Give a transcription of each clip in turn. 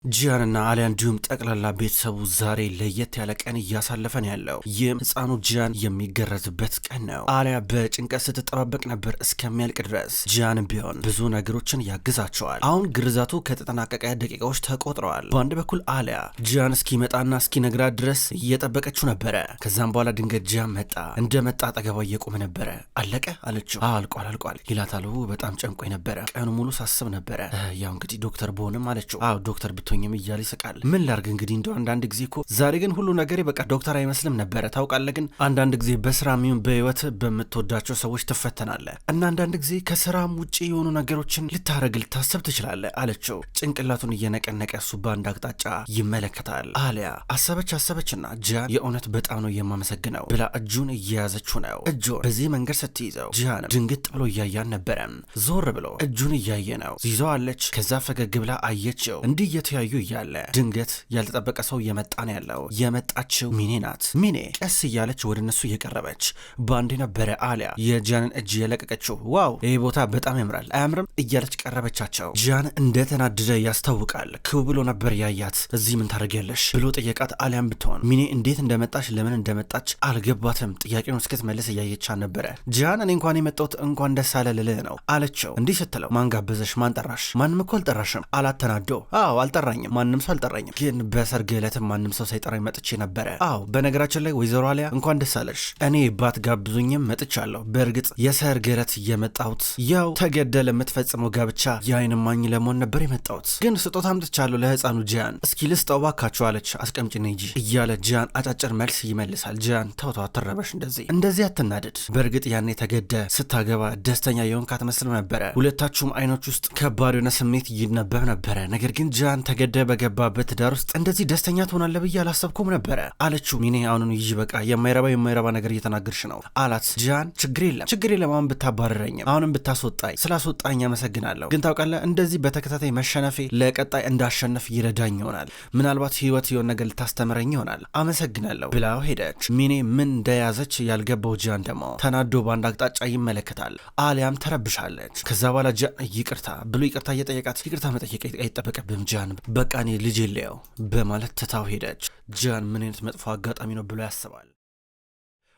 ጂያንና አሊያ እንዲሁም ጠቅላላ ቤተሰቡ ዛሬ ለየት ያለ ቀን እያሳለፈን ያለው ይህም ህፃኑ ጂያን የሚገረዝበት ቀን ነው። አሊያ በጭንቀት ስትጠባበቅ ነበር እስከሚያልቅ ድረስ። ጂያንም ቢሆን ብዙ ነገሮችን ያግዛቸዋል። አሁን ግርዛቱ ከተጠናቀቀ ደቂቃዎች ተቆጥረዋል። በአንድ በኩል አሊያ ጂያን እስኪመጣና እስኪነግራት ድረስ እየጠበቀችው ነበረ። ከዛም በኋላ ድንገት ጂያን መጣ። እንደመጣ አጠገቧ እየቆመ ነበረ። አለቀ አለችው። አልቋል ይላታል። በጣም ጨንቆኝ ነበረ፣ ቀኑ ሙሉ ሳስብ ነበረ። ያው እንግዲህ ዶክተር ብሆንም አለችው። ዶክተር ቶኝም እያለ ይስቃል። ምን ላርግ እንግዲህ እንደው አንዳንድ ጊዜ እኮ ዛሬ ግን ሁሉ ነገር በቃ ዶክተር አይመስልም ነበረ ታውቃለህ። ግን አንዳንድ ጊዜ በስራ ሚሆን በህይወት በምትወዳቸው ሰዎች ትፈተናለህ እና አንዳንድ ጊዜ ከስራም ውጪ የሆኑ ነገሮችን ልታስብ ትችላለህ አለችው። ጭንቅላቱን እየነቀነቀ እሱ በአንድ አቅጣጫ ይመለከታል። አሊያ አሰበችና ጂያን የእውነት በጣም ነው የማመሰግነው ብላ እጁን እየያዘችው ነው። እጁን በዚህ መንገድ ስትይዘው ጂያን ድንግጥ ብሎ እያያን ነበረ። ዞር ብሎ እጁን እያየ ነው። ይዘዋለች። ከዛ ፈገግ ብላ አየችው። እንዲህ እየተያዩ እያለ ድንገት ያልተጠበቀ ሰው እየመጣ ነው ያለው። የመጣችው ሚኔ ናት። ሚኔ ቀስ እያለች ወደ እነሱ እየቀረበች ባንዴ ነበረ አሊያ የጂያንን እጅ የለቀቀችው። ዋው ይህ ቦታ በጣም ያምራል አያምርም እያለች ቀረበቻቸው። ጂያን እንደተናደደ ያስታውቃል። ክው ብሎ ነበር ያያት። እዚህ ምን ታደርጊያለሽ ብሎ ጠየቃት። አሊያም ብትሆን ሚኔ እንዴት እንደመጣች ለምን እንደመጣች አልገባትም። ጥያቄውን እስክትመልስ እያየቻ ነበረ። ጂያን እኔ እንኳን የመጣሁት እንኳን ደስ አለ ልልህ ነው አለችው። እንዲህ ስትለው ማን ጋበዘሽ? ማን ጠራሽ? ማንም እኮ አልጠራሽም አላት ተናዶ። አልጠራኝም፣ ማንም ሰው አልጠራኝም፣ ግን በሰርግ ዕለትም ማንም ሰው ሳይጠራኝ መጥቼ ነበረ። በነገራችን ላይ ወይዘሮ አሊያ እንኳን ደስ አለሽ። እኔ ባትጋብዙኝም መጥቻለሁ። በእርግጥ የሰርግ ዕለት የመጣሁት ያው ተገደ ለምትፈጽመው ጋብቻ የአይን እማኝ ለመሆን ነበር የመጣሁት፣ ግን ስጦታ አምጥቻለሁ ለህፃኑ ጂያን። እስኪ ልስጠው ባካችሁ አለች። አስቀምጪ ነይ እንጂ እያለ ጂያን አጫጭር መልስ ይመልሳል። ጂያን ተው አትረበሽ፣ እንደዚህ አትናደድ። በእርግጥ ያኔ ተገደ ስታገባ ደስተኛ የሆንክ አትመስልም ነበረ። ሁለታችሁም አይኖች ውስጥ ከባድ የሆነ ስሜት ይነበብ ነበረ። ነገር ግን ጂያን ተገደ በገባበት ትዳር ውስጥ እንደዚህ ደስተኛ ትሆናለህ ብዬ አላሰብኩም ነበረ አለችው። ሚኔ አሁኑን ይጂ በቃ የማይረባ ነገር እየተናገርሽ ነው አላት። ጂያን ችግር የለም አሁን ብታባረረኝም አሁንም ብታስወጣኝ ስላስወጣኝ አመሰግናለሁ፣ ግን ታውቃለህ እንደዚህ በተከታታይ መሸነፌ ለቀጣይ እንዳሸነፍ ይረዳኝ ይሆናል። ምናልባት ህይወት የሆነ ነገር ልታስተምረኝ ይሆናል። አመሰግናለሁ ብላው ሄደች። ሚኔ ምን እንደያዘች ያልገባው ጂያን ደግሞ ተናዶ በአንድ አቅጣጫ ይመለከታል። አሊያም ተረብሻለች። ከዛ በኋላ ጂያን ይቅርታ ብሎ ይቅርታ እየጠየቃት ይቅርታ መጠየቅ አይጠበቅብም ጂያን በቃ እኔ ልጅ የለየው በማለት ትታው ሄደች። ጂያን ምን አይነት መጥፎ አጋጣሚ ነው ብሎ ያስባል።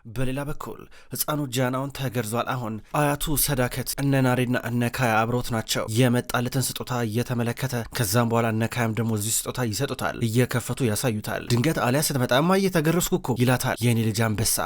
በሌላ በኩል ህፃኑ ጂያናውን ተገርዟል። አሁን አያቱ ሰዳከት እነ ናሬና እነ ካያ አብሮት ናቸው። የመጣለትን ስጦታ እየተመለከተ ከዛም በኋላ እነ ካያም ደግሞ እዚህ ስጦታ ይሰጡታል፣ እየከፈቱ ያሳዩታል። ድንገት አሊያ ስትመጣ እማዬ ተገረዝኩ እኮ ይላታል። የኔ ልጅ አንበሳ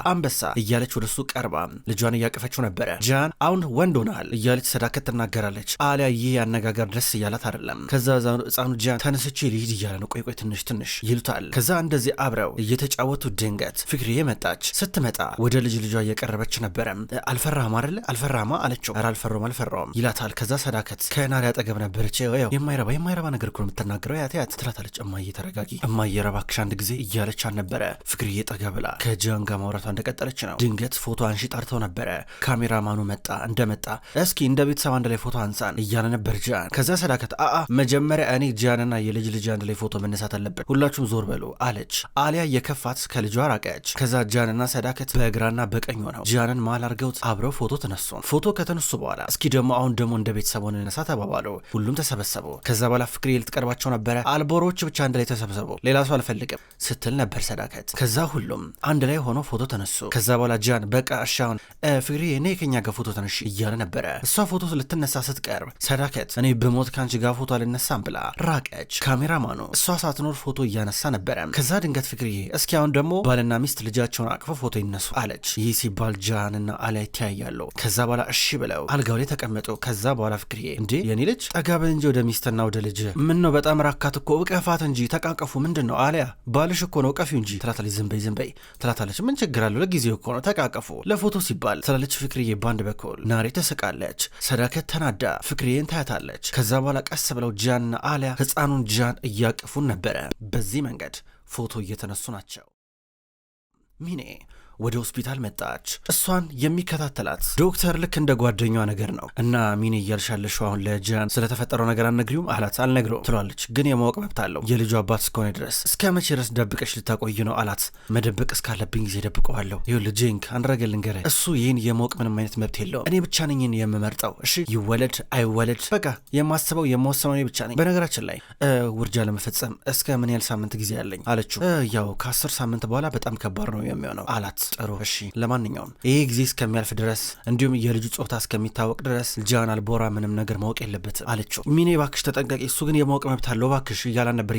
እያለች ወደሱ ቀርባ ልጇን እያቀፈችው ነበረ። ጂያን አሁን ወንድ ሆነሃል እያለች ሰዳከት ትናገራለች። አሊያ ይህ ያነጋገር ደስ እያላት አይደለም። ከዛ ህፃኑ ጂያን ተነስቼ ልሂድ እያለ ነው። ቆይ ትንሽ ይሉታል። ከዛ እንደዚህ አብረው እየተጫወቱ ድንገት ፍቅርዬ መጣች። ስትመጣ ወደ ልጇ እየቀረበች ነበረ። አልፈራህም አይደለ? አልፈራህማ አለችው። ኧረ አልፈራውም ይላታል። ከዛ ሰዳከት ከናሬ አጠገብ ነበረች። የማይረባ ነገር እኮ ነው የምትናገረው ያት ትላታለች። እማዬ ተረጋጊ፣ እማዬ እባክሽ አንድ ጊዜ እያለች ነበረ። ፍቅርዬ ጠጋ ብላ ከጂያን ጋር ማውራቷ እንደቀጠለች ነው። ድንገት ፎቶ አንሺ ጠርተው ነበረ። ካሜራማኑ እንደመጣ እስኪ እንደ ቤተሰብ አንድ ላይ ፎቶ አንሳን እያለ ነበር ጂያን። ከዛ ሰዳከት መጀመሪያ እኔ ጂያንና የልጅ አንድ ላይ ፎቶ መነሳት አለብን፣ ሁላችሁም ዞር በሉ አለች። አሊያ የከፋት ከልጇ ራቀች። ከዛ ጂያንና ሰዳከት በግራና በቀኝ ሆነው ጂያንን ማል አርገውት አብረው ፎቶ ተነሱ። ፎቶ ከተነሱ በኋላ እስኪ አሁን ደግሞ እንደ ቤተሰብ ሆነን እንነሳ ተባባሉ። ሁሉም ተሰበሰቡ። ከዛ በኋላ ፍቅርዬ ልትቀርባቸው ነበረ። አልቦሮች ብቻ አንድ ላይ ተሰብሰቡ፣ ሌላ ሰው አልፈልግም ስትል ነበር ሰዳከት። ከዛ ሁሉም አንድ ላይ ሆኖ ፎቶ ተነሱ። ከዛ በኋላ ጂያን በቃ እሺ አሁን ፍቅርዬ እኔ ከኛ ጋር ፎቶ ተነሽ እያለ ነበረ። እሷ ፎቶ ልትነሳ ስትቀርብ ሰዳከት እኔ በሞት ካንቺ ጋር ፎቶ አልነሳም ብላ ራቀች። ካሜራማኑ እሷ ሳትኖር ፎቶ እያነሳ ነበረ። ከዛ ድንገት ፍቅርዬ እስኪ አሁን ደግሞ ባልና ሚስት ልጃቸውን አቅፈው ፎቶ ይነሱ አለች። ይህ ሲባል ጂያንና አሊያ ይተያያሉ። ከዛ በኋላ እሺ ብለው አልጋው ላይ ተቀመጡ። ከዛ በኋላ ፍቅርዬ እንዴ የኔ ልጅ ጠጋ በል እንጂ ወደ ሚስትና ወደ ልጅ ምን ነው በጣም ራካት እኮ እቀፋት እንጂ ተቃቀፉ። ምንድን ነው አሊያ ባልሽ እኮ ነው ቀፊው እንጂ ትላታለች። ዝም በይ ትላታለች። ምን ችግር አለው ለጊዜው እኮ ነው ተቃቀፉ ለፎቶ ሲባል ትላለች ፍቅርዬ። ባንድ በኩል ናሬ ተስቃለች። ሰዳከት ተናዳ ፍቅርዬን ታያታለች። ከዛ በኋላ ቀስ ብለው ጂያንና አሊያ ህፃኑን ጂያን እያቀፉን ነበረ። በዚህ መንገድ ፎቶ እየተነሱ ናቸው። ሚኔ ወደ ሆስፒታል መጣች። እሷን የሚከታተላት ዶክተር ልክ እንደ ጓደኛዋ ነገር ነው። እና ሚኔ እያልሻለሽው አሁን ለጂያን ስለተፈጠረው ነገር አልነግሪውም አላት። አልነግረውም ትሏለች። ግን የማወቅ መብት አለው የልጁ አባት እስከሆነ ድረስ። እስከ መቼ ድረስ ደብቀሽ ልታቆይ ነው አላት። መደበቅ እስካለብኝ ጊዜ ደብቀዋለሁ። ይኸውልህ ጄንክ አንድ ነገር ልንገርህ፣ እሱ ይህን የማወቅ ምንም አይነት መብት የለውም። እኔ ብቻ ነኝ የምመርጠው። እሺ ይወለድ አይወለድ በቃ የማስበው የምወስነው እኔ ብቻ ነኝ። በነገራችን ላይ ውርጃ ለመፈጸም እስከ ምን ያህል ሳምንት ጊዜ ያለኝ አለችው። ያው ከ10 ሳምንት በኋላ በጣም ከባድ ነው የሚሆነው አላት። ጥሩ እሺ፣ ለማንኛውም ይሄ ጊዜ እስከሚያልፍ ድረስ እንዲሁም የልጁ ጾታ እስከሚታወቅ ድረስ ጂያን አልቦራ ምንም ነገር ማወቅ የለበትም አለችው። ሚኔ ባክሽ ተጠንቀቂ፣ እሱ ግን የማወቅ መብት አለው ባክሽ እያላን ነበር።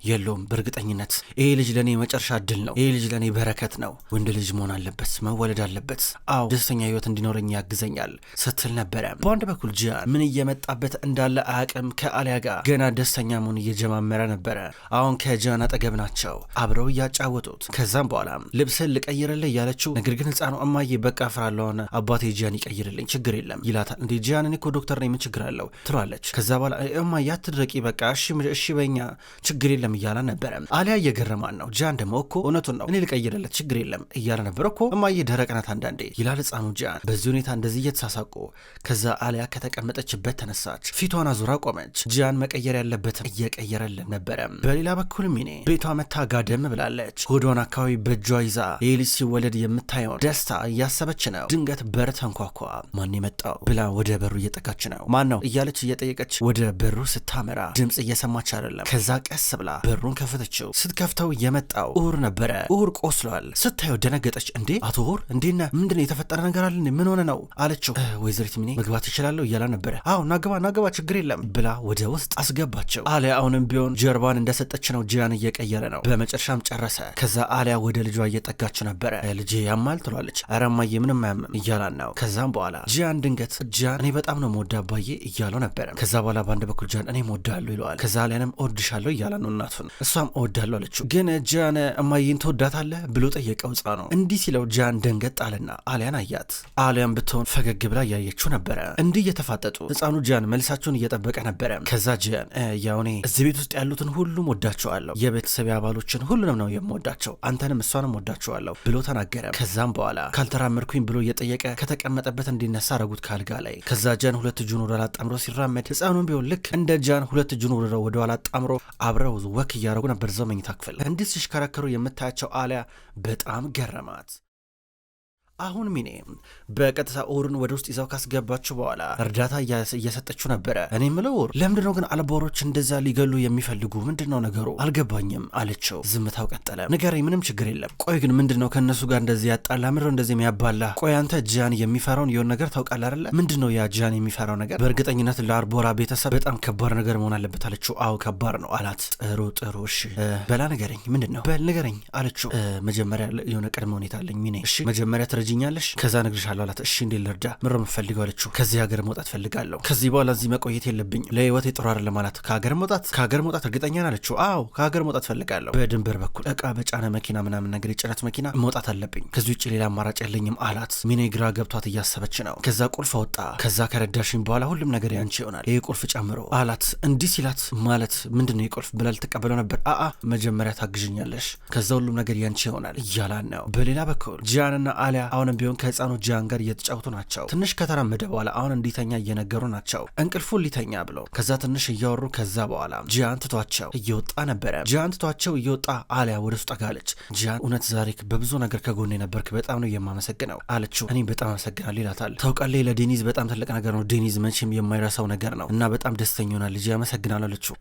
የለውም በእርግጠኝነት ይሄ ልጅ ለእኔ የመጨረሻ እድል ነው። ይሄ ልጅ ለእኔ በረከት ነው። ወንድ ልጅ መሆን አለበት፣ መወለድ አለበት። አዎ ደስተኛ ህይወት እንዲኖረኝ ያግዘኛል ስትል ነበረ። በአንድ በኩል ጂያን ምን እየመጣበት እንዳለ አያውቅም። ከአሊያ ጋር ገና ደስተኛ መሆን እየጀማመረ ነበረ። አሁን ከጂያን አጠገብ ናቸው አብረው እያጫወቱት። ከዛም በኋላ ልብስን ልቀይርልህ እያለችው፣ ነገር ግን ህፃኑ እማዬ በቃ ፍራለሁ አባቴ ጂያን ይቀይርልኝ ችግር የለም ይላታል። እንዴ ጂያን እኔ እኮ ዶክተር ነኝ ምን ችግር አለው ትሏለች። ከዛ በኋላ እማዬ አትድረቂ በቃ እሺ በኛ ችግር የለም እያላ ነበረ። አሊያ እየገረማን ነው። ጂያን ደግሞ እኮ እውነቱን ነው እኔ ልቀይርለት ችግር የለም እያለ ነበር። እኮ እማዬ ደረቅ ናት አንዳንዴ ይላል ህፃኑ ጂያን። በዚህ ሁኔታ እንደዚህ እየተሳሳቁ ከዛ አሊያ ከተቀመጠችበት ተነሳች፣ ፊቷን አዙራ ቆመች። ጂያን መቀየር ያለበትም እየቀየረልን ነበረ። በሌላ በኩል ሚኔ ቤቷ መታ ጋደም ብላለች። ሆዷን አካባቢ በእጇ ይዛ ይህ ልጅ ሲወለድ የምታየውን ደስታ እያሰበች ነው። ድንገት በር ተንኳኳ። ማን የመጣው ብላ ወደ በሩ እየጠጋች ነው። ማን ነው እያለች እየጠየቀች ወደ በሩ ስታመራ ድምፅ እየሰማች አይደለም። ከዛ ቀስ ብላ በሩን ከፈተችው። ስትከፍተው የመጣው ኡር ነበረ። ኡር ቆስሏል። ስታየው ደነገጠች። እንዴ አቶ ኡር እንዴና ምንድነው የተፈጠረ ነገር አለ ምን ሆነ ነው አለችው። ወይዘሪት ሚኔ መግባት ይችላለሁ እያላ ነበረ። አዎ ናገባ ችግር የለም ብላ ወደ ውስጥ አስገባቸው። አሊያ አሁንም ቢሆን ጀርባን እንደሰጠች ነው። ጂያን እየቀየረ ነው። በመጨረሻም ጨረሰ። ከዛ አሊያ ወደ ልጇ እየጠጋች ነበረ። ልጄ ያማል ትሏለች። ኧረ እማዬ ምንም አያምም እያላን ነው። ከዛም በኋላ ጂያን ድንገት ጂያን እኔ በጣም ነው የምወዳ አባዬ እያለው ነበረ። ከዛ በኋላ በአንድ በኩል ጂያን እኔ እወዳለሁ ይለዋል። ከዛ አሊያንም እወድሻለሁ እያላ ነው እናቱን። እሷም እወዳለሁ አለችው። ግን ጂያን እማዬን ትወዳታለህ ብሎ ጠየቀው ሕፃኑ። እንዲህ ሲለው ጂያን ደንገጥ አለና አሊያን አያት። አሊያን ብትሆን ፈገግ ብላ እያየችው ነበረ። እንዲህ እየተፋጠጡ ሕፃኑ ጂያን መልሳቸውን እየጠበቀ ነበረ። ከዛ ጂያን ያው እኔ እዚህ ቤት ውስጥ ያሉትን ሁሉም ወዳቸዋለሁ፣ የቤተሰብ አባሎችን ሁሉንም ነው የምወዳቸው፣ አንተንም እሷንም ወዳቸዋለሁ ብሎ ተናገረ። ከዛም በኋላ ካልተራመድኩኝ ብሎ እየጠየቀ ከተቀመጠበት እንዲነሳ አረጉት ካልጋ ላይ። ከዛ ጂያን ሁለት እጁን ወደ ኋላ አጣምሮ ሲራመድ ሕፃኑም ቢሆን ልክ እንደ ጂያን ሁለት እጁን ወደ ኋላ አጣምሮ አብረው ወክ እያደረጉ ነበር እዛው መኝታ ክፍል። እንዲህ ሲሽከረከሩ የምታያቸው አሊያ በጣም ገረማት። አሁን ሚኔ በቀጥታ ኡርን ወደ ውስጥ ይዛው ካስገባችሁ በኋላ እርዳታ እየሰጠችው ነበረ። እኔ ምለው ኡር ለምንድነው ግን አልቦሮች እንደዛ ሊገሉ የሚፈልጉ ምንድነው ነገሩ አልገባኝም አለችው። ዝምታው ቀጠለ። ንገረኝ ምንም ችግር የለም። ቆይ ግን ምንድነው ከነሱ ጋር እንደዚህ ያጣላ ምንድነው እንደዚህ የሚያባላ? ቆይ አንተ ጂያን የሚፈራውን የሆነ ነገር ታውቃለህ አይደለ? ምንድነው ያ ጂያን የሚፈራው ነገር? በእርግጠኝነት ለአልቦራ ቤተሰብ በጣም ከባድ ነገር መሆን አለበት አለችው። አዎ ከባድ ነው አላት። ጥሩ እሺ በላ ንገረኝ ምንድነው? በል ንገረኝ አለችው። መጀመሪያ የሆነ ቅድመ ሁኔታ አለኝ ሚኔ። እሺ መጀመሪያ ትረጂኛለሽ ከዛ ነግርሻለሁ አላት። እሺ እንዴ ልርዳ? ምሮ የምፈልገው አለችው። ከዚህ ሀገር መውጣት ፈልጋለሁ። ከዚህ በኋላ እዚህ መቆየት የለብኝ ለህይወቴ ጥሩ አይደለም አላት። ከሀገር መውጣት እርግጠኛ ነህ አለችው። አዎ ከሀገር መውጣት ፈልጋለሁ። በድንበር በኩል እቃ በጫነ መኪና ምናምን ነገር የጭነት መኪና መውጣት አለብኝ። ከዚህ ውጭ ሌላ አማራጭ የለኝም አላት። ሚኔ ግራ ገብቷት እያሰበች ነው። ከዛ ቁልፍ አወጣ። ከዛ ከረዳሽኝ በኋላ ሁሉም ነገር ያንቺ ይሆናል ይሄ ቁልፍ ጨምሮ አላት። እንዲህ ሲላት ማለት ምንድነው የቁልፍ ብላ ልትቀበለው ነበር። መጀመሪያ ታግዥኛለሽ ከዛ ሁሉም ነገር ያንቺ ይሆናል እያላን ነው። በሌላ በኩል ጂያንና አሊያ አሁንም ቢሆን ከህፃኑ ጂያን ጋር እየተጫወቱ ናቸው። ትንሽ ከተራመደ በኋላ አሁን እንዲተኛ እየነገሩ ናቸው። እንቅልፉን ሊተኛ ብሎ ከዛ ትንሽ እያወሩ ከዛ በኋላ ጂያን ትቷቸው እየወጣ ነበረ። ጂያን ትቷቸው እየወጣ አሊያ ወደ ውስጥ ጠጋለች። ጂያን እውነት ዛሬ በብዙ ነገር ከጎኔ ነበርክ በጣም ነው የማመሰግነው አለችው። እኔ በጣም አመሰግናለሁ ይላታል። ታውቃለህ ለዴኒዝ በጣም ትልቅ ነገር ነው። ዴኒዝ መቼም የማይረሳው ነገር ነው እና በጣም ደስተኛ ሆናል ልጅ አመሰግናለሁ አለችው።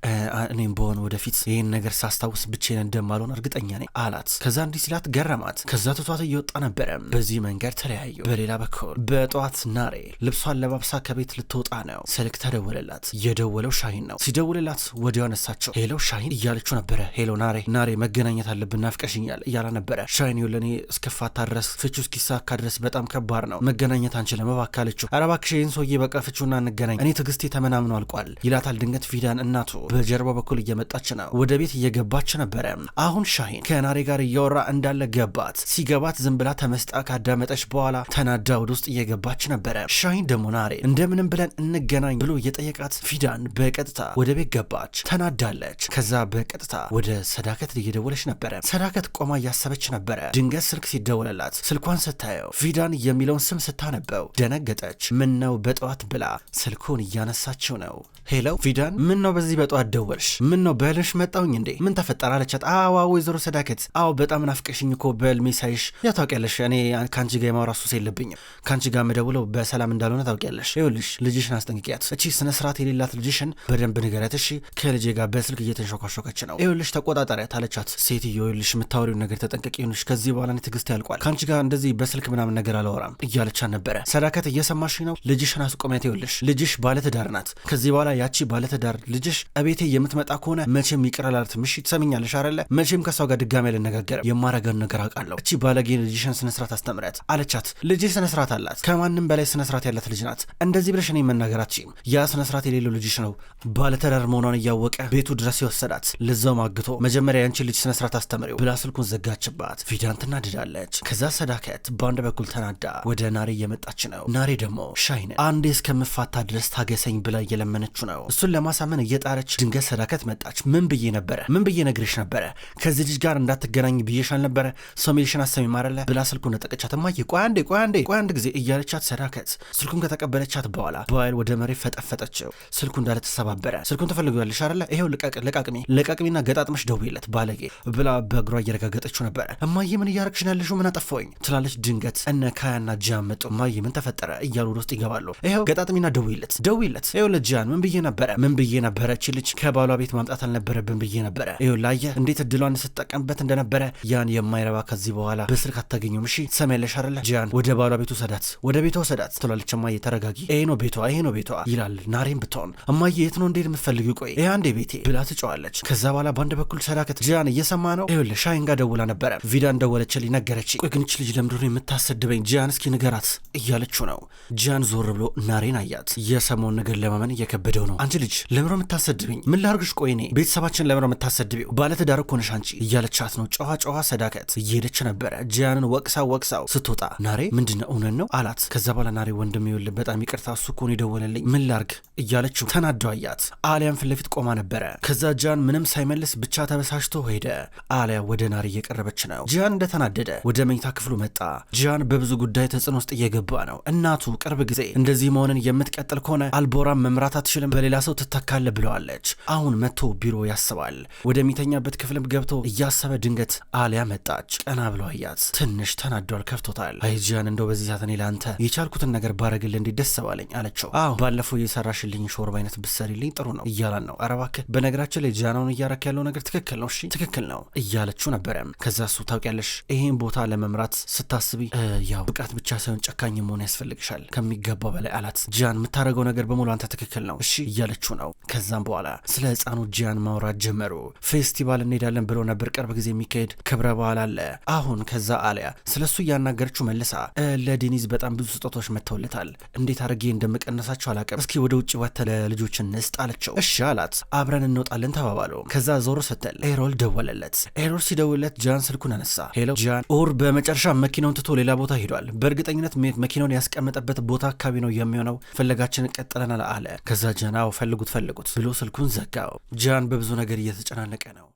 እኔም በሆነ ወደፊት ይህን ነገር ሳስታውስ ብቻዬን እንደማልሆን እርግጠኛ ነኝ አላት። ከዛ እንዲህ ሲላት ገረማት። ከዛ ትቷት እየወጣ ነበረ። በዚህ መንገድ ተለያዩ። በሌላ በኩል በጠዋት ናሬ ልብሷን ለባብሳ ከቤት ልትወጣ ነው። ስልክ ተደወለላት። የደወለው ሻሂን ነው። ሲደውልላት ወዲያው አነሳቸው። ሄሎ ሻሂን እያለችው ነበረ። ሄሎ ናሬ መገናኘት አለብን ናፍቀሽኛል እያላ ነበረ። ሻሂን ይኸውልህ እስክፋታ ድረስ ፍቹ እስኪሳካ ድረስ በጣም ከባድ ነው መገናኘት አንችልም እባክህ አለችው። ኧረ እባክሽ ይህን ሰውዬ በቃ ፍቹና እንገናኝ እኔ ትዕግስቴ ተመናምኖ አልቋል ይላታል። ድንገት ፊዳን እናቱ በጀርባ በኩል እየመጣች ነው። ወደ ቤት እየገባች ነበረ። አሁን ሻሂን ከናሬ ጋር እያወራ እንዳለ ገባት። ሲገባት ዝም ብላ ተመስጣ ካዳመ ካዳመጠች በኋላ ተናዳ ወደ ውስጥ እየገባች ነበረ። ሻሂን ደግሞ ናሬ እንደምንም ብለን እንገናኝ ብሎ እየጠየቃት ፊዳን በቀጥታ ወደ ቤት ገባች። ተናዳለች። ከዛ በቀጥታ ወደ ሰዳከት እየደወለች ነበረ። ሰዳከት ቆማ እያሰበች ነበረ። ድንገት ስልክ ሲደወለላት ስልኳን ስታየው ፊዳን የሚለውን ስም ስታነበው ደነገጠች። ምን ነው በጠዋት ብላ ስልኩን እያነሳችው ነው። ሄሎ ፊዳን፣ ምን ነው በዚህ በጠዋት ደወልሽ? ምን ነው በህልምሽ መጣውኝ እንዴ? ምን ተፈጠረ አለቻት። አዎ ወይዘሮ ሰዳከት፣ አዎ በጣም ናፍቀሽኝ እኮ በህልሜ ሳይሽ። ያው ታውቂያለሽ እኔ ከአንቺ ጋር የማውራት ሱስ የለብኝም። ከአንቺ ጋር የምደውለው በሰላም እንዳልሆነ ታውቂያለሽ። ይኸውልሽ ልጅሽን አስጠንቅቂያት። እቺ ስነ ስርዓት የሌላት ልጅሽን በደንብ ንገሪያት እሺ። ከልጄ ጋር በስልክ እየተንሾካሾከች ነው። ይኸውልሽ ተቆጣጣሪያት አለቻት። ሴትዮ ይኸውልሽ የምታወሪውን ነገር ተጠንቀቂ። ይኸውልሽ ከዚህ በኋላ እኔ ትዕግስት ያልቋል። ከአንቺ ጋር እንደዚህ በስልክ ምናምን ነገር አላወራም እያለቻት ነበረ። ሰዳከት እየሰማሽ ነው? ልጅሽን አስቆሚያት። ይኸውልሽ ልጅሽ ባለትዳር ናት። ከዚህ በኋላ ያቺ ባለትዳር ልጅሽ እቤቴ የምትመጣ ከሆነ መቼም ይቅር አላልትም። እሺ ትሰሚኛለሽ አይደለ? መቼም ከሷ ጋር ድጋሚ ያልነጋገርም። የማረገውን ነገር አውቃለሁ። እቺ ባለጌ ልጅሽን ስነስርዓት አስተምሪያት አለቻት። ልጅ ስነስርዓት አላት። ከማንም በላይ ስነስርዓት ያላት ልጅ ናት። እንደዚህ ብለሽ እኔ መናገር አትችይም። ያ ስነስርዓት የሌለው ልጅሽ ነው ባለትዳር መሆኗን እያወቀ ቤቱ ድረስ የወሰዳት። ለዛውም አግቶ መጀመሪያ ያንቺ ልጅ ስነስርዓት አስተምሪው ብላ ስልኩን ዘጋችባት። ፊዳን ትናድዳለች። ከዛ ሰዳከት በአንድ በኩል ተናዳ ወደ ናሬ እየመጣች ነው። ናሬ ደግሞ ሻሂን አንዴ እስከምፋታ ድረስ ታገሰኝ ብላ እየለመነችው ነው። እሱን ለማሳመን እየጣረች ድንገት ሰዳከት መጣች። ምን ብዬ ነግሬሽ ነበረ? ከዚህ ልጅ ጋር እንዳትገናኝ ብዬሽ አልነበረ? ሰው ሚልሽን አሰሚም አይደለ ብላ ስልኩን ነጠቀቻት። እማዬ ቆይ አንድ ጊዜ እያለቻት ሰዳከት ስልኩን ከተቀበለቻት በኋላ በኃይል ወደ መሬት ፈጠፈጠችው። ስልኩ እንዳለ ተሰባበረ። ስልኩን ትፈልጊያለሽ አይደለ? ይሄው ለቃቅሚና ገጣጥመሽ ደውይለት ባለጌ ብላ በእግሯ እየረጋገጠችው ነበረ። እማዬ ምን እያረግሽ ነው ያለሽው? ምን አጠፋሁኝ ትላለች። ድንገት እነ ካያና ጂያን መጡ። እማዬ ምን ተፈጠረ እያሉ ወደ ውስጥ ይገባሉ። ይሄው ገጣጥሚና ደውይለት። ይሄው ለጂያን ምን ብዬ ነበረ እቺ ልጅ ከባሏ ቤት ማምጣት አልነበረብን ብዬ ነበረ። ይሄው ላየ እንዴት እድሏን ስትጠቀምበት እንደነበረ። ያን የማይረባ ከዚህ በኋላ በስልክ አታገኘውም። እሺ ትሰሚያለሽ አይደለ? ጂያን ወደ ባሏ ቤቱ ወደ ቤቷ ሰዳት ትላለች። እማዬ ተረጋጊ፣ ይሄ ነው ቤቷ ይላል። ናሬም ብትሆን እማዬ የት ነው እንዴት የምትፈልጊው? ቆይ ይሄ አንዴ ቤቴ ብላ ትጨዋለች። ከዛ በኋላ በአንድ በኩል ሰዳከት ጂያን እየሰማ ነው። ይኸውልህ ሻሂን ጋር ደውላ ነበረ። ቪዳን ደወለችልኝ ነገረችኝ። ቆይ ግን እች ልጅ ለምንድን ነው የምታሰድበኝ? ጂያን እስኪ ንገራት እያለችው ነው። ጂያን ዞር ብሎ ናሬን አያት። የሰማውን ነገር ለማመን እየከበደው ነው። አንቺ ልጅ ለምሮ የምታሰድብኝ? ምን ላርግሽ? ቆይ እኔ ቤተሰባችን ለምሮ የምታሰድቢው? ባለትዳር እኮ ነሽ አንቺ እያለቻት ነው። ጨዋ ሰዳከት እየሄደች ነበረ። ጂያንን ወቅሳው ስትወጣ ናሬ ምንድነው እውነት ነው አላት። ከዛ በኋላ ናሬ ወንድም ይኸውልህ በጣም ይቅርታ እሱ እኮ ነው የደወለልኝ ምን ላርግ እያለችው ተናደው አያት። አሊያም ፊት ለፊት ቆማ ነበረ። ከዛ ጂያን ምንም ሳይመልስ ብቻ ተበሳሽቶ ሄደ። አሊያ ወደ ናሬ እየቀረበች ነው። ጂያን እንደተናደደ ወደ መኝታ ክፍሉ መጣ። ጂያን በብዙ ጉዳይ ተጽዕኖ ውስጥ እየገባ ነው። እናቱ ቅርብ ጊዜ እንደዚህ መሆንን የምትቀጥል ከሆነ አልቦራም መምራት አትችልም፣ በሌላ ሰው ትተካለ ብለዋለች። አሁን መጥቶ ቢሮ ያስባል። ወደሚተኛበት ክፍልም ገብቶ እያሰበ ድንገት አሊያ መጣች። ቀና ብሎ አያት። ትንሽ ተናዷል፣ ከፍቶታል። አይ ጂያን እንደው በዚህ ሰዓት እኔ ለአንተ የቻልኩትን ነገር ባረግልህ እንዴት ደስ ባለኝ አለችው። አዎ ባለፈው የሰራሽልኝ ሾርባ አይነት ብትሰሪልኝ ጥሩ ነው እያላን ነው። ኧረ እባክህ በነገራችን ላይ ጂያናውን እያረክ ያለው ነገር ትክክል ነው፣ እሺ ትክክል ነው እያለችው ነበረ። ከዛ እሱ ታውቂያለሽ ይሄን ቦታ ለመምራት ስታስቢ ያው ብቃት ብቻ ሳይሆን ጨካኝ መሆን ያስፈልግሻል ከሚገባው በላይ አላት። ጂያን የምታደርገው ነገር በሙሉ አንተ ትክክል ነው እሺ እያለችው ነው። ከዛም በኋላ ስለ ህፃኑ ጂያን ማውራት ጀመሩ። ፌስቲቫል እንሄዳለን ብሎ ነበር፣ ቅርብ ጊዜ የሚካሄድ ክብረ በኋላ አለ አሁን። ከዛ አሊያ ስለሱ እያናገረችው መልሳ ለዴኒዝ በጣም ብዙ ስጦታዎች መጥተውለታል፣ እንዴት አድርጌ እንደምቀነሳቸው አላውቅም፣ እስኪ ወደ ውጭ ወተለ ልጆችን እንስጥ አለችው። እሺ አላት። አብረን እንወጣለን ተባባሉ። ከዛ ዞር ስትል ኤሮል ደወለለት። ኤሮል ሲደውለት ጂያን ስልኩን አነሳ። ሄሎ ጂያን፣ ኦር በመጨረሻ መኪናውን ትቶ ሌላ ቦታ ሄዷል። በእርግጠኝነት መኪናውን ያስቀመጠበት ቦታ አካባቢ ነው የሚሆነው፣ ፍለጋችንን ቀጥለናል አለ። ከዛ ጂያን አዎ ፈልጉት ብሎ ስልኩን ዘጋው። ጂያን በብዙ ነገር እየተጨናነቀ ነው።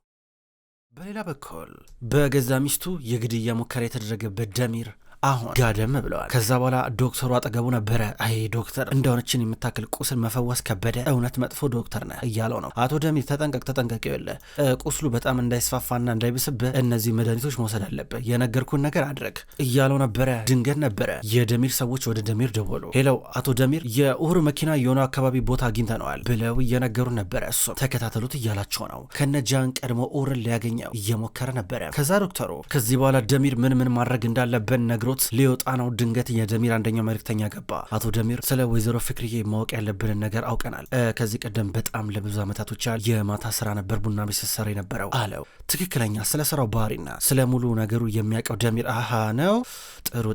በሌላ በኩል በገዛ ሚስቱ የግድያ ሙከራ የተደረገበት ደሚር አሁን ጋደም ብለዋል። ከዛ በኋላ ዶክተሩ አጠገቡ ነበረ። አይ ዶክተር እንደሆነችን የምታክል ቁስል መፈወስ ከበደ፣ እውነት መጥፎ ዶክተር ነህ እያለው ነው። አቶ ደሚር ተጠንቀቅ የለ ቁስሉ በጣም እንዳይስፋፋና እንዳይብስብህ እነዚህ መድኃኒቶች መውሰድ አለብህ፣ የነገርኩን ነገር አድረግ እያለው ነበረ። ድንገት ነበረ የደሚር ሰዎች ወደ ደሚር ደወሉ። ሄለው አቶ ደሚር የኡሁር መኪና የሆነ አካባቢ ቦታ አግኝተነዋል ብለው እየነገሩ ነበረ። እሱም ተከታተሉት እያላቸው ነው። ከነጃን ቀድሞ ኡሁርን ሊያገኘው እየሞከረ ነበረ። ከዛ ዶክተሩ ከዚህ በኋላ ደሚር ምን ማድረግ እንዳለበት ነግሮ ሊወጣ ነው። ድንገት የደሚር አንደኛው መልእክተኛ ገባ። አቶ ደሚር ስለ ወይዘሮ ፍክርዬ ማወቅ ያለብንን ነገር አውቀናል። ከዚህ ቀደም በጣም ለብዙ ዓመታቶች የማታ ስራ ነበር ቡና ቤት ስትሰራ የነበረው አለው። ትክክለኛ ስለ ስራው ባህሪና ስለ ሙሉ ነገሩ የሚያውቀው ደሚር አሃ ነው። ጥሩ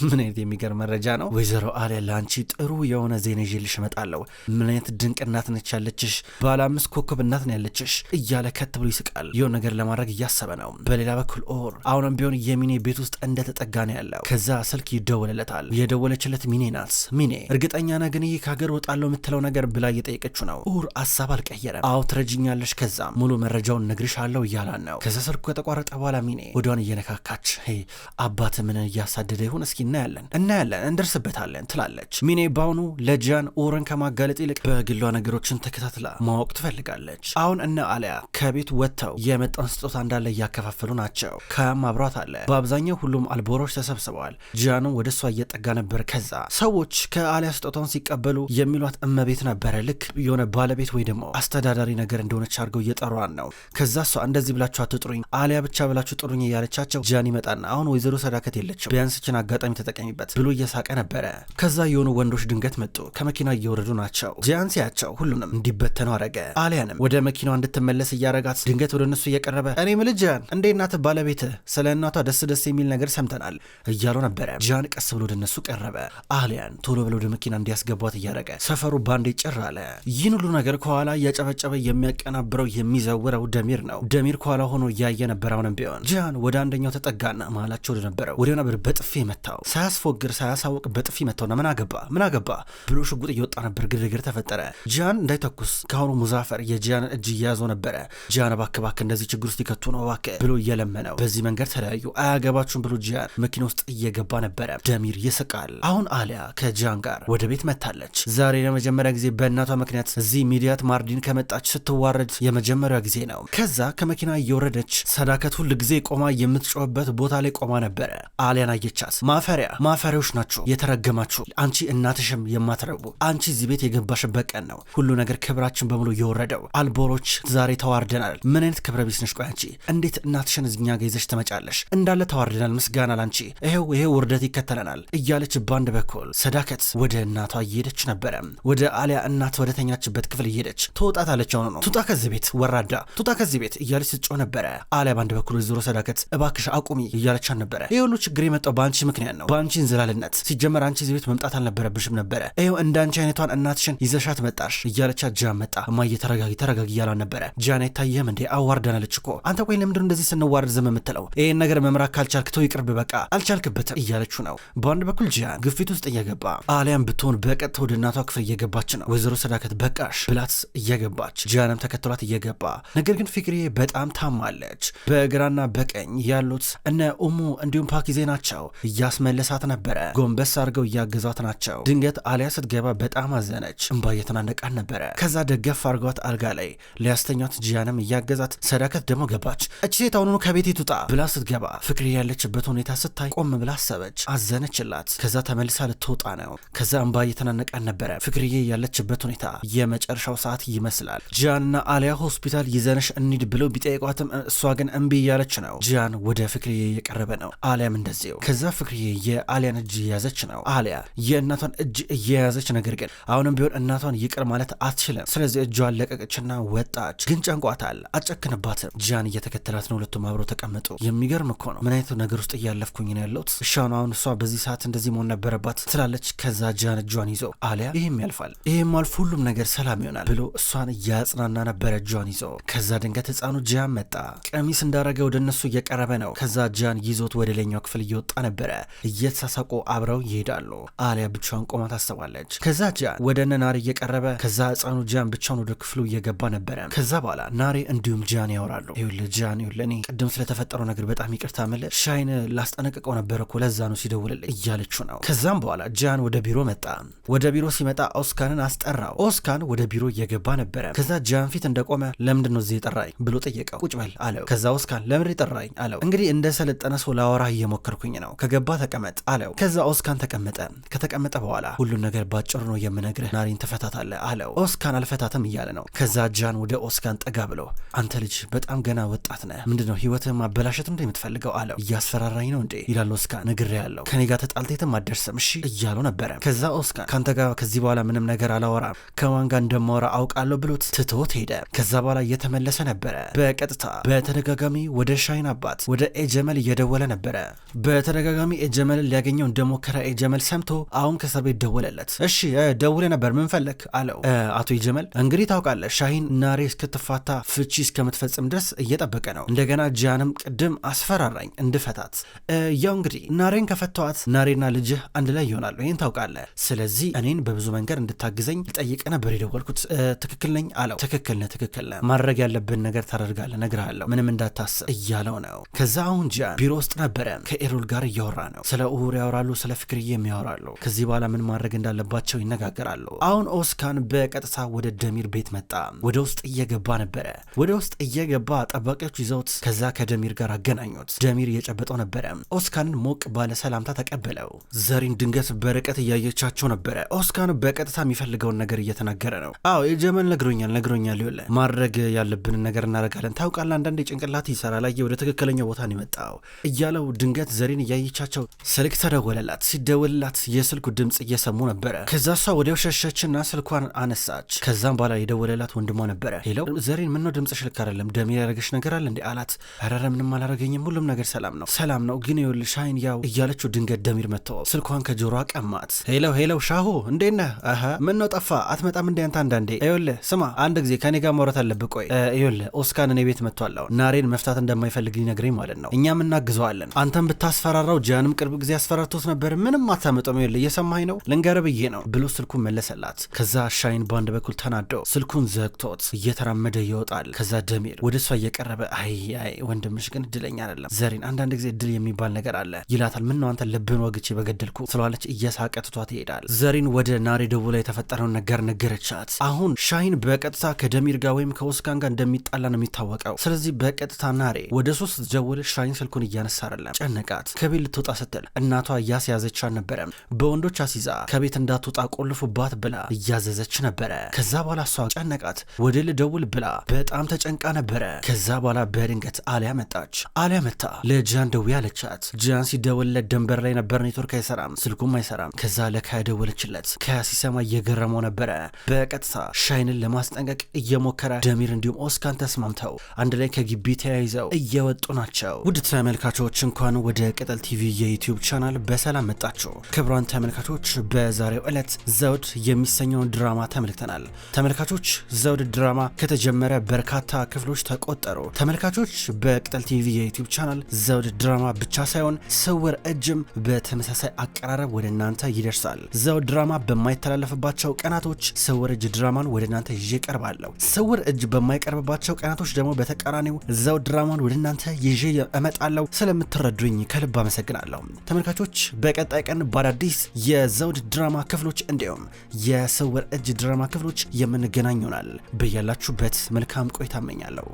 ምን አይነት የሚገርም መረጃ ነው። ወይዘሮ አሊያ ለአንቺ ጥሩ የሆነ ዜና ይዤልሽ እመጣለሁ። ምን አይነት ድንቅ እናት ነች ያለችሽ፣ ባለ 5 ኮከብ እናት ነው ያለችሽ እያለ ከት ብሎ ይስቃል። የሆነ ነገር ለማድረግ እያሰበ ነው። በሌላ በኩል ኦር አሁንም ቢሆን የሚኔ ቤት ውስጥ እንደተጠጋ ነው ያለው። ከዛ ስልክ ይደወልለታል። የደወለችለት ሚኔ ናት። ሚኔ እርግጠኛ ነህ ግን ይህ ከሀገር ወጣለው የምትለው ነገር ብላ እየጠየቀችው ነው። ኡር ሀሳብ አልቀየረም። አዎ ትረጅኛለሽ፣ ከዛ ሙሉ መረጃውን ነግርሻለሁ እያላን ነው። ከዛ ስልኩ ከተቋረጠ በኋላ ሚኔ ወደዋን እየነካካች አባት ምን እያሳደደ ይሁን እስኪ እናያለን እንደርስበታለን ትላለች። ሚኔ ባውኑ ለጂያን ኡርን ከማጋለጥ ይልቅ በግሏ ነገሮችን ተከታትላ ማወቅ ትፈልጋለች። አሁን እነ አሊያ ከቤት ወጥተው የመጣውን ስጦታ እንዳለ እያከፋፈሉ ናቸው። ካያም አብሯት አለ። በአብዛኛው ሁሉም አልቦሮች ተሰብስበዋል። ጂያኑ ወደ እሷ እየጠጋ ነበር። ከዛ ሰዎች ከአሊያ ስጦታውን ሲቀበሉ የሚሏት እመቤት ነበረ። ልክ የሆነ ባለቤት ወይ ደግሞ አስተዳዳሪ ነገር እንደሆነች አድርገው እየጠሯን ነው። ከዛ እሷ እንደዚህ ብላችሁ አትጥሩኝ፣ አሊያ ብቻ ብላችሁ ጥሩኝ እያለቻቸው ጂያን ይመጣና አሁን ወይዘሮ ሰዳከት የለችም፣ ቢያንስ ይችን አጋጣሚ ተጠቀሚበት ብሎ እየሳቀ ነበረ። ከዛ የሆኑ ወንዶች ድንገት መጡ። ከመኪና እየወረዱ ናቸው። ጂያን ሲያቸው ሁሉንም እንዲበተኑ አረገ። አሊያንም ወደ መኪናዋ እንድትመለስ እያረጋት ድንገት ወደ እነሱ እየቀረበ እኔ ምልህ ጂያን እንዴ እናት ባለቤትህ ስለ እናቷ ደስ የሚል ነገር ሰምተናል እያሉ ነበረ። ጂያን ቀስ ብሎ ወደ እነሱ ቀረበ። አሊያን ቶሎ ብሎ ወደ መኪና እንዲያስገቧት እያረገ ሰፈሩ ባንዴ ጭር አለ። ይህን ሁሉ ነገር ከኋላ እያጨበጨበ የሚያቀናብረው የሚዘውረው ደሚር ነው። ደሚር ከኋላ ሆኖ እያየ ነበር። አሁንም ቢሆን ጂያን ወደ አንደኛው ተጠጋና መሀላቸው ወደ ነበረው ወዲያው ነበር በጥፊ መታው። ሳያስፎግር ሳያሳውቅ በጥፊ መታውና ምን አገባ ብሎ ሽጉጥ እየወጣ ነበር። ግርግር ተፈጠረ። ጂያን እንዳይተኩስ ከአሁኑ ሙዛፈር የጂያን እጅ እያያዘው ነበረ። ጂያን እባክህ እንደዚህ ችግር ውስጥ ይከቱ ነው እባክህ ብሎ እየለመነው፣ በዚህ መንገድ ተለያዩ። አያገባችሁም ብሎ ጂያን መኪና ውስጥ እየገባ ነበረ። ደሚር ይስቃል። አሁን አሊያ ከጂያን ጋር ወደ ቤት መታለች። ዛሬ ለመጀመሪያ ጊዜ በእናቷ ምክንያት እዚህ ሚዲያት ማርዲን ከመጣች ስትዋረድ የመጀመሪያ ጊዜ ነው። ከዛ ከመኪና እየወረደች ሰዳከት ሁል ጊዜ ቆማ የምትጮህበት ቦታ ላይ ቆማ ነበረ። አሊያን አየቻት። ማፈሪያዎች ናችሁ የተረገማችሁ፣ አንቺ እናትሽም የማትረቡ፣ አንቺ እዚህ ቤት የገባሽበት ቀን ነው ሁሉ ነገር ክብራችን በሙሉ የወረደው። አልቦሮች ዛሬ ተዋርደናል። ምን አይነት ክብረ ቢስ ነሽ? ቆይ አንቺ እንዴት እናትሽን እዚኛ ጋር ይዘሽ ትመጫለሽ? እንዳለ ተዋርደናል። ምስጋና ላንቺ፣ ይሄው ውርደት ይከተለናል እያለች ባንድ በኩል ሰዳከት ወደ እናቷ እየሄደች ነበረ። ወደ አሊያ እናት ወደ ተኛችበት ክፍል እየሄደች ትወጣታለች። ሆኖ ነው ቱጣ ከዚህ ቤት ወራዳ፣ ቱጣ ከዚህ ቤት እያለች ስትጮህ ነበረ። አሊያ ባንድ በኩል ዞሮ ሰዳከት እባክሽ አቁሚ እያለቻን ነበረ። ይሄ ሁሉ ችግር የመጣው በአንቺ ምክንያት ነው፣ በአንቺ እንዝላልነት። ሲጀመር አንቺ እዚህ ቤት መምጣት አልነበረብሽም ነበረ። ይሄው እንዳንቺ አይነቷን እናትሽን ይዘሻት መጣሽ እያለቻት ጂያን መጣ። እማዬ ተረጋጊ እያላን ነበረ። ጂያን አይታየህም እንዴ? አዋርደናለች እኮ አንተ። ቆይ ለምንድን እንደዚህ ስንዋርድ ዝም የምትለው? ይሄን ነገር መምራት ካልቻልክ ተው ይቅርብ፣ በቃ አልቻልክበትም እያለችው ነው። በአንድ በኩል ጂያን ግፊት ውስጥ እየገባ አሊያም ብትሆን በቀጥታ ወደ እናቷ ክፍል እየገባች ነው። ወይዘሮ ሰዳከት በቃሽ ብላት እየገባች ጂያንም ተከትሏት እየገባ ነገር ግን ፍቅርዬ በጣም ታማለች። በግራና በቀኝ ያሉት እነ ኡሙ እንዲሁም ፓኪዜ ናቸው። እያስመለሳት ነበረ። ጎንበስ አድርገው እያገዟት ናቸው። ድንገት አሊያ ስትገባ በጣም አዘነች። እንባ እየተናነቃት ነበረ። ከዛ ደገፍ አድርገዋት አልጋ ላይ ሊያስተኛት ጂያንም እያገዛት፣ ሰዳከት ደግሞ ገባች። እቺ ሴት አሁኑኑ ከቤት ትውጣ ብላ ስትገባ ፍቅርዬ ያለችበት ሁኔታ ስታይ ቆም ብላ አሰበች፣ አዘነችላት። ከዛ ተመልሳ ልትወጣ ነው። ከዛ እንባ እየተናነቃት ነበረ። ፍቅርዬ ያለችበት ሁኔታ የመጨረሻው ሰዓት ይመስላል። ጂያንና አሊያ ሆስፒታል ይዘንሽ እንሂድ ብለው ቢጠይቋትም እሷ ግን እምቢ እያለች ነው። ጂያን ወደ ፍቅርዬ እየቀረበ ነው። አሊያም እንደዚሁ። ከዛ ፍቅርዬ የአሊያን እጅ እየያዘች ነው። አሊያ የእናቷን እጅ እየያዘች ነገር ግን አሁንም ቢሆን እናቷን ይቅር ማለት አትችልም። ስለዚህ እጇን ለቀቀችና ወጣች። ግን ጨንቋታል፣ አጨክንባትም። ጂያን እየተከተላት ነው። ሁለቱም አብረው ተቀመጡ። የሚገርም እኮ ነው። ምን አይነት ነገር ውስጥ እያለፍኩኝ ነው ያለሁት? እሻኑ አሁን እሷ በዚህ ሰዓት እንደዚህ መሆን ነበረባት ትላለች። ከዛ ጂያን እጇን ይዞ አሊያ ይህም ያልፋል፣ ይህም አልፎ ሁሉም ነገር ሰላም ይሆናል ብሎ እሷን እያጽናና ነበረ እጇን ይዞ። ከዛ ድንገት ህፃኑ ጂያን መጣ። ቀሚስ እንዳረገ ወደ እነሱ እየቀረበ ነው። ከዛ ጂያን ይዞት ወደ ሌላኛው ክፍል እየወጣ ነበረ። እየተሳሳቁ አብረው ይሄዳሉ። አሊያ ብቻዋን ቆማ ታስባለች። ከዛ ጂያን ወደ እነ ናሬ እየቀረበ ከዛ ህፃኑ ጂያን ብቻውን ወደ ክፍሉ እየገባ ነበረ። ከዛ በኋላ ናሬ እንዲሁም ጂያን ያወራሉ። ይኸውልህ ጂያን፣ ይኸውልህ እኔ ቅድም ስለተፈጠረው ነገር በጣም ይቅርታ ምልህ ሻይን ላስጠነቅቀው ነበረ እኮ ለዛ ነው ሲደውልልኝ እያለችው ነው። ከዛም በኋላ ጂያን ወደ ቢሮ መጣ። ወደ ቢሮ ሲመጣ ኦስካንን አስጠራው። ኦስካን ወደ ቢሮ እየገባ ነበረ። ከዛ ጂያን ፊት እንደቆመ ለምንድን ነው እዚህ የጠራኝ ብሎ ጠየቀው። ቁጭ በል አለው። ከዛ ኦስካን ለምን የጠራኝ አለው። እንግዲህ እንደ ሰለጠነ ሰው ላወራ እየሞከርኩኝ ነው፣ ከገባ ተቀመጥ አለው። ከዛ ኦስካን ተቀመጠ። ከተቀመጠ በኋላ ሁሉን ነገር ባጭሩ ነው የምነግርህ፣ ናሬን ትፈታታለህ አለው። ኦስካን አልፈታትም እያለ ነው። ከዛ ጂያን ወደ ኦስካን ጠጋ ብሎ አንተ ልጅ በጣም ገና ወጣት ነህ፣ ምንድነው ህይወትህን ማበላሸት እንደ የምትፈልገው አለው። እያስፈራራኝ ነው እንዴ ይላል ኦስካን። ነግሬሃለሁ ከኔ ጋር ተጣልተህም አትደርስም እሺ እያለው ነበረ። ከዛ ኦስካን ካንተ ጋር ከዚህ በኋላ ምንም ነገር አላወራም፣ ከማን ጋር እንደማወራ አውቃለሁ ብሎት ትቶት ሄደ። ከዛ በኋላ እየተመለሰ ነበረ። በቀጥታ በተደጋጋሚ ወደ ሻይን አባት ወደ ኤጀመል እየደወለ ነበረ። በተደጋጋሚ ኤጀመልን ሊያገኘው እንደሞከረ ኤጀመል ሰምቶ አሁን ከእስር ቤት ደወለለት። እሺ ደውለ ነበር ምን ፈለክ አለው። አቶ ኤጀመል እንግዲህ ታውቃለህ ሻይን ናሬ እስክትፋታ ፍቺ እስከምትፈጽም ድረስ እየጠበቀ ነው። እንደገና ጂያንም ቅድም አስፈራራኝ እንድፈታት። ያው ያው እንግዲህ ናሬን ከፈተዋት ናሬና ልጅህ አንድ ላይ ይሆናሉ፣ ይህን ታውቃለህ። ስለዚህ እኔን በብዙ መንገድ እንድታግዘኝ ልጠይቅ ነበር የደወልኩት። ትክክል ነኝ አለው። ትክክል ነህ፣ ማድረግ ያለብን ነገር ታደርጋለህ፣ እነግርሃለሁ፣ ምንም እንዳታስብ እያለው ነው። ከዛ አሁን ጂያን ቢሮ ውስጥ ነበረ፣ ከኤሮል ጋር እያወራ ነው። ስለ ኡሁር ያወራሉ፣ ስለ ፍቅርዬ የሚያወራሉ። ከዚህ በኋላ ምን ማድረግ እንዳለባቸው ይነጋገራሉ። አሁን ኦስካን በቀጥታ ወደ ደሚር ቤት መጣ። ወደ ውስጥ እየገባ ነበረ። ወደ ውስጥ እየገባ ጠባቂዎች ይዘውት ከዛ ከደሚር ጋር አገናኙት። ደሚር እየጨበጠው ነበረ። ኦስካንን ሞቅ ባለ ሰላምታ ተቀበለው። ዘሪን ድንገት በርቀት እያየቻቸው ነበረ። ኦስካን በቀጥታ የሚፈልገውን ነገር እየተናገረ ነው። አዎ የጀመን ነግሮኛል ይወለ ማድረግ ያለብንን ነገር እናደርጋለን። ታውቃለህ አንዳንዴ ጭንቅላት ይሰራል፣ ወደ ትክክለኛው ቦታ ነው የመጣው እያለው ድንገት ዘሪን እያየቻቸው ስልክ ተደወለላት። ሲደወልላት የስልኩ ድምፅ እየሰሙ ነበረ። ከዛ እሷ ወዲያው ሸሸችና ስልኳን አነሳች። ከዛም በኋላ የደወለላት ወንድሟ ነበረ። ሄለው ዘሪን ምነው ድምፅሽ ልክ አይደለም፣ ደሚር ያደረገሽ ነገር አለ እንዴ አላት። ኧረ ምንም አላረገኝም፣ ሁሉም ነገር ሰላም ነው ግን ይኸውልሽ ሻይን ያው እያለችው ድንገት ደሚር መጥቶ ስልኳን ከጆሮዋ ቀማት። ሄለው ሻሁ እንዴት ነህ? ምነው ጠፋ አትመጣም እንዴ አንተ? አንዳንዴ ይኸውልህ ስማ አንድ ጊዜ ከኔ ጋር ማውራት አለብህ። ቆይ ይኸውልህ ኦስካን እኔ ቤት መጥቷል። ናሬን መፍታት እንደማይፈልግ ሊነግረኝ ማለት ነው። እኛም እናግዘዋለን። አንተም ብታስፈራራው ጂያንም ቅርብ ጊዜ አስፈራርቶት ነበር። ምንም አታመጣም። ይኸውልህ እየሰማኸኝ ነው? ልንገርህ ብዬ ነው ብሎ ስልኩን መለሰላት። ከዛ ሻይን በአንድ በኩል ተናዶ ስልኩን ዘግቶት እየተራመደ ይወጣል። ከዛ ደሚር ወደ እሷ እየቀረበ አይ ወንድምሽ ግን እድለኛ አይደለም ዘሪን፣ አንዳንድ ጊዜ እድል የሚባል ነገር አለ ይላታል። ምነው አንተ ልብን ወግቼ በገደልኩ ስለዋለች እየሳቀ ትቷት ይሄዳል። ዘሪን ወደ ናሬ ደውላ የተፈጠረውን ነገር ነገረቻት። አሁን ሻይን በቀጥታ ከደሚር ጋር ወይም ከኦስካን ጋር እንደሚጣላ ነው የሚታወቀው። ስለዚህ በቀጥታ ናሬ ወደ ሶስት ስትደውል ሻይን ስልኩን እያነሳ አይደለም። ጨነቃት። ከቤት ልትወጣ ስትል እናቷ እያስያዘች አልነበረም። በወንዶች አሲዛ ከቤት እንዳትወጣ ቆልፉባት ብላ እያዘዘች ነበረ። ከዛ በኋላ እሷ ጨነቃት። ወደ ልደውል ብላ በጣም ተጨንቃ ነበረ። ከዛ በኋላ በድንገት አሊያ መጣች። አሊያ መጣ ለጂያን ደውዬ አለቻት። ጂያን ሲደውልለት ደንበር ላይ ነበር፣ ኔትወርክ አይሰራም፣ ስልኩም አይሰራም። ከዛ ለካያ ደወለችለት። ካያ ሲሰማ እየገረመው ነበረ። በቀጥታ ሻይንን ለማስጠንቀቅ እየሞከረ ደሚር እንዲሁም ኦስካን ተስማምተው አንድ ላይ ከግቢ ተያይዘው እየወጡ ናቸው። ውድ ተመልካቾች እንኳን ወደ ቅጠል ቲቪ የዩቲዩብ ቻናል በሰላም መጣችሁ። ክቡራን ተመልካቾች በዛሬው ዕለት ዘውድ የሚሰኘውን ድራማ ተመልክተናል። ተመልካቾች ዘውድ ድራማ ከተጀመረ በርካታ ክፍሎች ተቆጠሩ። ተመልካቾች በቅጠል ቲቪ የዩቲዩብ ቻናል ዘውድ ድራማ ብቻ ሳይሆን ስውር እጅም በተመሳሳይ አቀራረብ ወደ እናንተ ይደርሳል። ዘውድ ድራማ በማይተላለፍባቸው ቀናቶች ስውር እጅ ድራማን ወደ እናንተ ይዤ ቀርባለሁ። ስውር እጅ በማይቀርብባቸው ቀናቶች ደግሞ በተቃራኒው ዘውድ ድራማን ወደ እናንተ ይዤ እመጣለሁ። ስለምትረዱኝ ከልብ አመሰግናለሁ። ተመልካቾች በቀጣይ ቀን በአዳዲስ የዘውድ ድራማ ክፍሎች እንዲሁም የስውር እጅ ድራማ ክፍሎች የምንገናኝ ይሆናል። በያላችሁበት መልካም ቆይታ እመኛለሁ።